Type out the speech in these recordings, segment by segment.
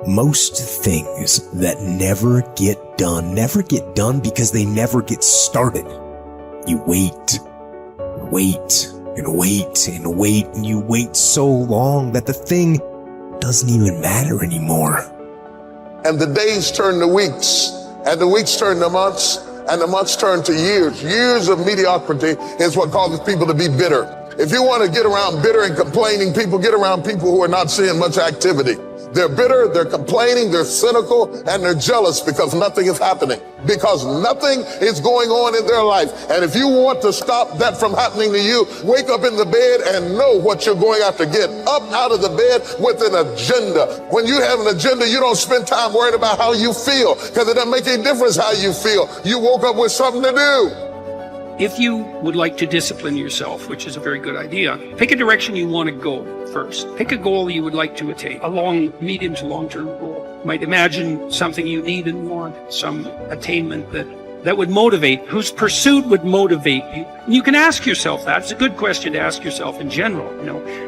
Most things that never get done because they never get started. You wait, and wait, and wait, and wait, and you wait so long that the thing doesn't even matter anymore. And the days turn to weeks, and the weeks turn to months, and the months turn to years. Years of mediocrity is what causes people to be bitter. If you want to get around bitter and complaining people, get around people who are not seeing much activity. They're bitter, they're complaining, they're cynical, and they're jealous because nothing is happening, because nothing is going on in their life. And if you want to stop that from happening to you, wake up in the bed and know what you're going after. Get up out of the bed with an agenda. When you have an agenda, you don't spend time worrying about how you feel, because it doesn't make any difference how you feel. You woke up with something to do. If you would like to discipline yourself, which is a very good idea, pick a direction you want to go first. Pick a goal you would like to attain, a long, medium to long-term goal. You might imagine something you need and want, some attainment that would motivate, whose pursuit would motivate you. And you can ask yourself that. It's a good question to ask yourself in general.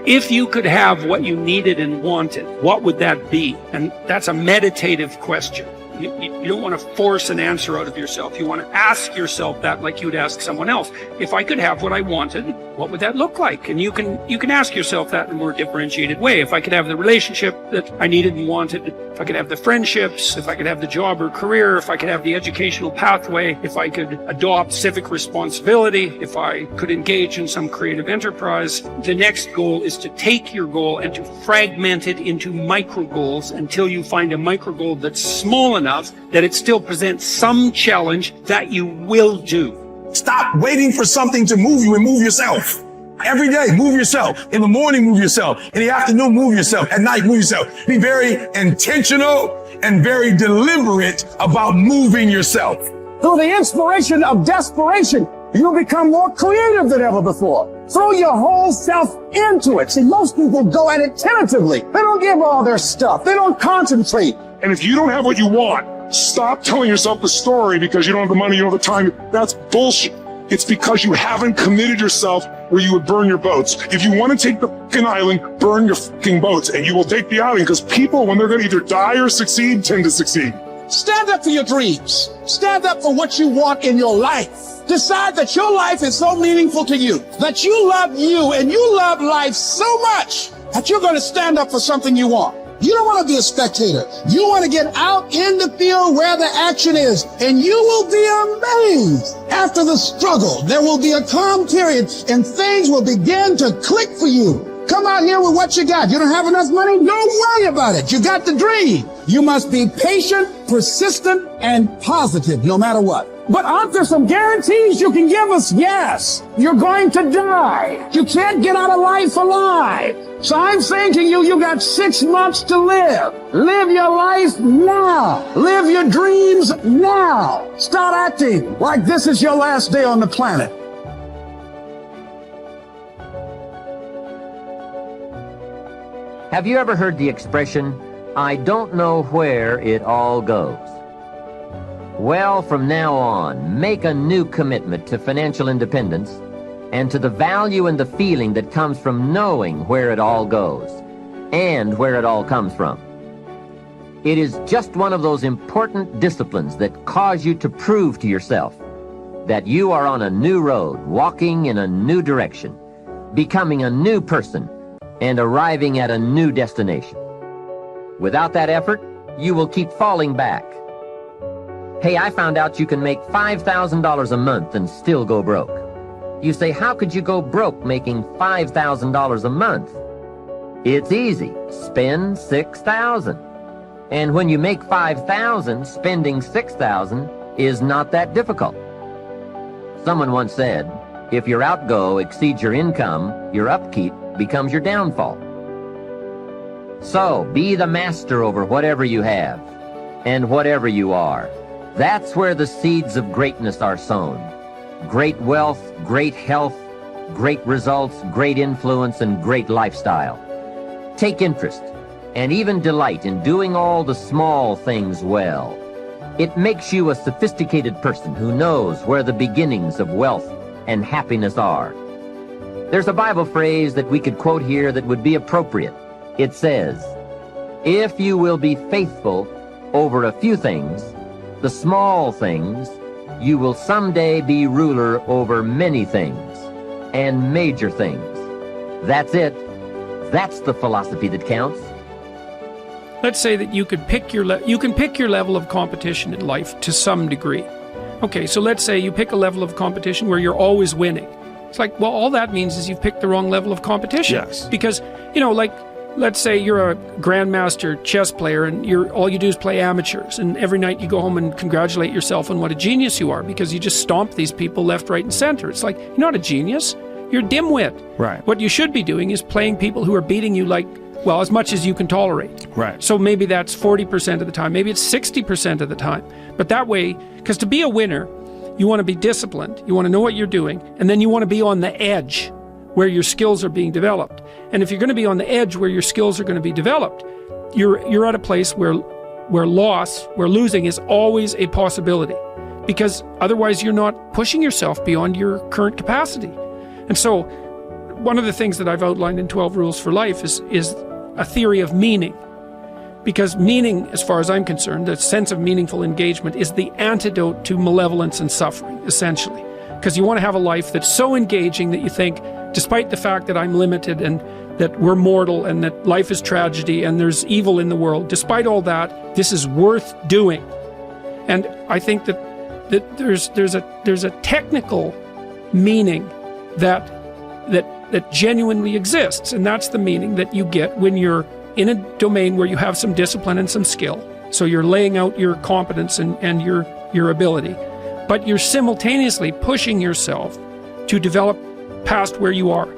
If you could have what you needed and wanted, what would that be? And that's a meditative question. You don't want to force an answer out of yourself. You want to ask yourself that like you would ask someone else. If I could have what I wanted, what would that look like? And you can ask yourself that in a more differentiated way. If I could have the relationship that I needed and wanted, if I could have the friendships, if I could have the job or career, if I could have the educational pathway, if I could adopt civic responsibility, if I could engage in some creative enterprise. The next goal is to take your goal and to fragment it into micro goals until you find a micro goal that's small enough that it still presents some challenge that you will do. Stop waiting for something to move you and move yourself. Every day, move yourself. In the morning, move yourself. In the afternoon, move yourself. At night, move yourself. Be very intentional and very deliberate about moving yourself. Through the inspiration of desperation, you'll become more creative than ever before. Throw your whole self into it. See, most people go at it tentatively. They don't give all their stuff. They don't concentrate. And if you don't have what you want, stop telling yourself the story because you don't have the money, you don't have the time. That's bullshit. It's because you haven't committed yourself where you would burn your boats. If you want to take the fucking island, burn your fucking boats, and you will take the island, because people, when they're going to either die or succeed, tend to succeed. Stand up for your dreams. Stand up for what you want in your life. Decide that your life is so meaningful to you, that you love you and you love life so much that you're going to stand up for something you want. You don't want to be a spectator. You want to get out in the field where the action is, and you will be amazed. After the struggle, there will be a calm period, and things will begin to click for you. Come out here with what you got. You don't have enough money? Don't worry about it. You got the dream. You must be patient, persistent, and positive no matter what. But aren't there some guarantees you can give us? Yes. You're going to die. You can't get out of life alive. So I'm saying to you, you got 6 months to live. Live your life now. Live your dreams now. Start acting like this is your last day on the planet. Have you ever heard the expression, I don't know where it all goes? Well, from now on, make a new commitment to financial independence and to the value and the feeling that comes from knowing where it all goes and where it all comes from. It is just one of those important disciplines that cause you to prove to yourself that you are on a new road, walking in a new direction, becoming a new person, and arriving at a new destination. Without that effort, you will keep falling back. Hey, I found out you can make $5,000 a month and still go broke. You say, how could you go broke making $5,000 a month? It's easy. Spend $6,000. And when you make $5,000, spending $6,000 is not that difficult. Someone once said, if your outgo exceeds your income, your upkeep becomes your downfall. So, be the master over whatever you have and whatever you are. That's where the seeds of greatness are sown. Great wealth, great health, great results, great influence, and great lifestyle. Take interest and even delight in doing all the small things well. It makes you a sophisticated person who knows where the beginnings of wealth and happiness are. There's a Bible phrase that we could quote here that would be appropriate. It says, If you will be faithful over a few things, the small things, you will someday be ruler over many things and major things. That's it. That's the philosophy that counts. Let's say that you could pick your level of competition in life to some degree. Okay, so let's say you pick a level of competition where you're always winning. It's like, well, all that means is you've picked the wrong level of competition. Yes. Because, like, let's say you're a grandmaster chess player and all you do is play amateurs, and every night you go home and congratulate yourself on what a genius you are because you just stomp these people left, right, and center. It's like, you're not a genius. You're a dimwit. Right. What you should be doing is playing people who are beating you as much as you can tolerate. Right. So maybe that's 40% of the time. Maybe it's 60% of the time. But that way, because to be a winner, you want to be disciplined. You want to know what you're doing. And then you want to be on the edge where your skills are being developed. And if you're going to be on the edge where your skills are going to be developed, you're at a place where losing is always a possibility. Because otherwise you're not pushing yourself beyond your current capacity. And so one of the things that I've outlined in 12 Rules for Life is a theory of meaning. Because meaning, as far as I'm concerned, the sense of meaningful engagement is the antidote to malevolence and suffering, essentially. Because you want to have a life that's so engaging that you think, despite the fact that I'm limited and that we're mortal and that life is tragedy and there's evil in the world, despite all that, this is worth doing. And I think that there's a technical meaning that genuinely exists, and that's the meaning that you get when you're in a domain where you have some discipline and some skill. So you're laying out your competence and your ability, but you're simultaneously pushing yourself to develop past where you are.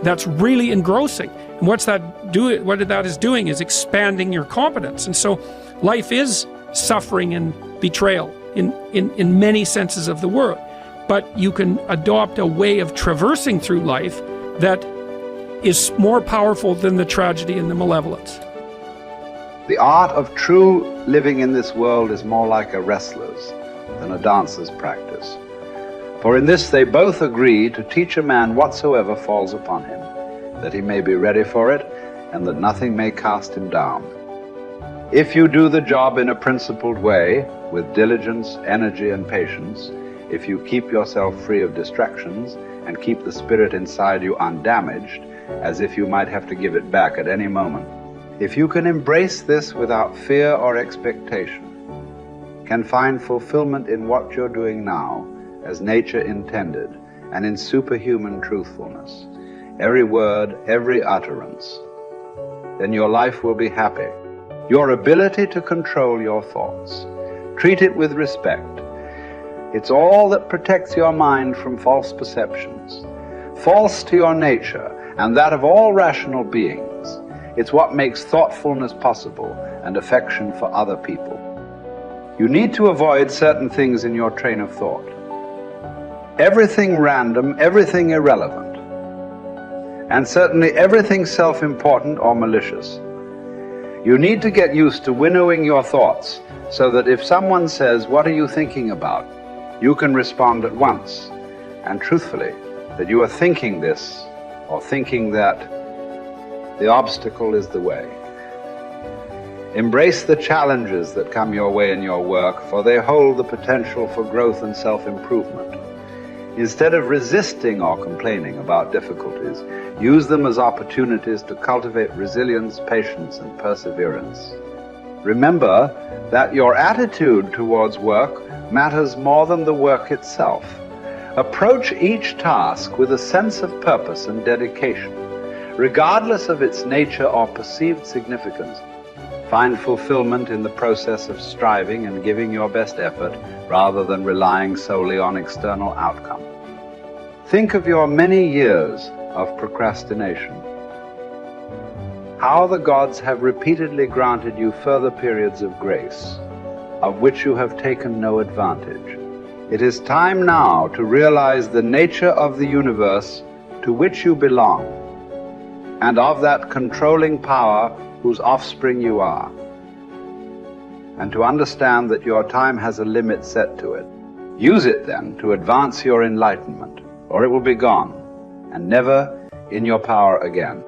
That's really engrossing. And what that is doing is expanding your competence. And so life is suffering and betrayal in many senses of the word. But you can adopt a way of traversing through life that is more powerful than the tragedy and the malevolence. The art of true living in this world is more like a wrestler's than a dancer's practice. For in this they both agree to teach a man whatsoever falls upon him, that he may be ready for it, and that nothing may cast him down. If you do the job in a principled way, with diligence, energy, and patience, if you keep yourself free of distractions and keep the spirit inside you undamaged, as if you might have to give it back at any moment, if you can embrace this without fear or expectation, can find fulfillment in what you're doing now, as nature intended, and in superhuman truthfulness, every word, every utterance, then your life will be happy. Your ability to control your thoughts, treat it with respect. It's all that protects your mind from false perceptions, false to your nature and that of all rational beings. It's what makes thoughtfulness possible and affection for other people. You need to avoid certain things in your train of thought. Everything random, everything irrelevant, and certainly everything self-important or malicious. You need to get used to winnowing your thoughts so that if someone says, "What are you thinking about?" you can respond at once and truthfully that you are thinking this or thinking that. The obstacle is the way. Embrace the challenges that come your way in your work, for they hold the potential for growth and self-improvement. Instead of resisting or complaining about difficulties, use them as opportunities to cultivate resilience, patience, and perseverance. Remember that your attitude towards work matters more than the work itself. Approach each task with a sense of purpose and dedication, regardless of its nature or perceived significance. Find fulfillment in the process of striving and giving your best effort rather than relying solely on external outcome. Think of your many years of procrastination. How the gods have repeatedly granted you further periods of grace, of which you have taken no advantage. It is time now to realize the nature of the universe to which you belong, and of that controlling power whose offspring you are, and to understand that your time has a limit set to it. Use it then to advance your enlightenment, or it will be gone, and never in your power again.